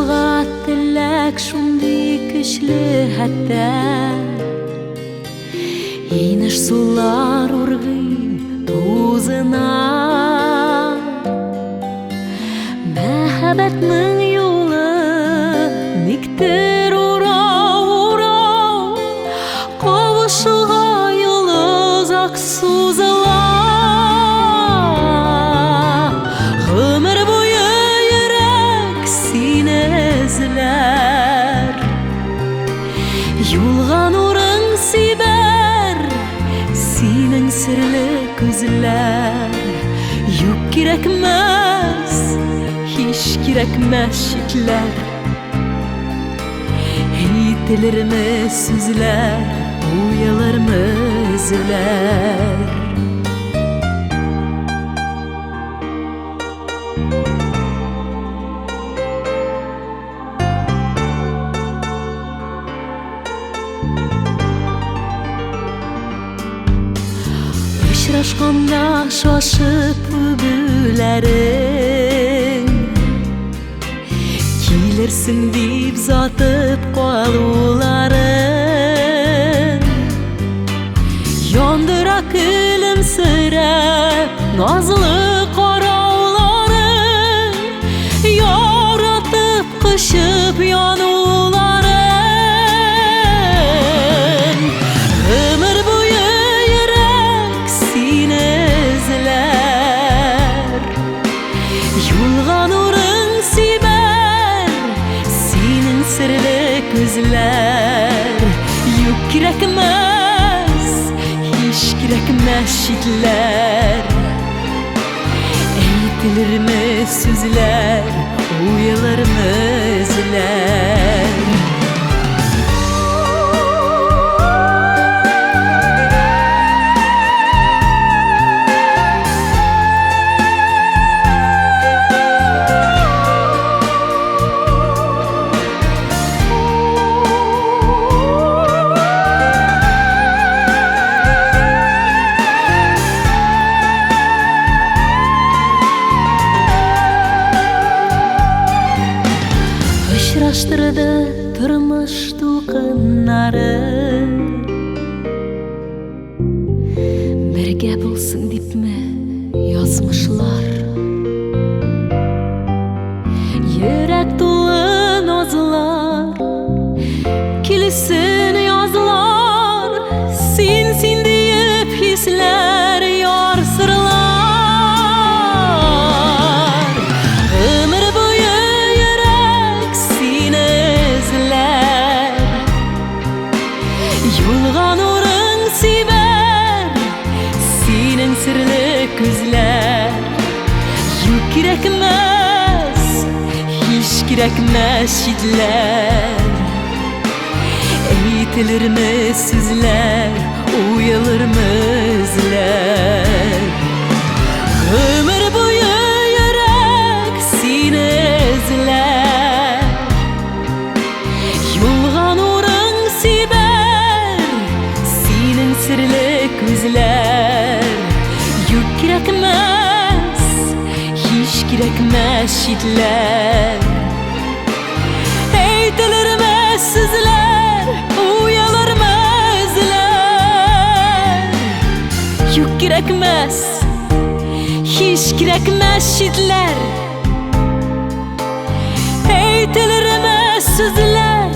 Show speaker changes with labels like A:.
A: Başıga tillek şundi kişli hatta İniş sular urgın tuzuna Mehabbetnin yolu niktir ura Kavuşuğa yolu uzak suzula Ömür boyu yürek seni izler Yulgan urun siber Senin sirli gözler Yok gerekmez Hiç gerekmez şitler Heytilir mi süzler Uyalır mı izler Uçraşkanda şaşıp büllerin Gelirsin deyip zatıp kaluların Yandıra gülümsirep nazlı karavların Yaratıp kışıp yanuların Ömür boyu yürek seni izler Yulgan urun siber Senin sirli gözler Yok gerekmez Hiç gerekmez şitler Eğitilir mi süzler Uyalır mı izler Uçraştırdı turmuş tuğunları Birge bulsun dip mi yazmışlar Yürek dolu nazlar Kilisin yazlar Sin deyip hisler yar sırlar Ömür boyu yürek seni izler Yulgan urun siber Senin sirli gözler Yok gerekmez Hiç gerekmez şitler Eğitilir mi süzler Uyalır mı izler Ömür boyu yürek seni izler Yulgan urun siber Senin sirli gözler Yok gerekmez Hiç gerekmez şitler Eğitilir mi süzler Uyalır mı izler Yok gerekmez Hiç gerekmez şitler Eğitilir mi süzler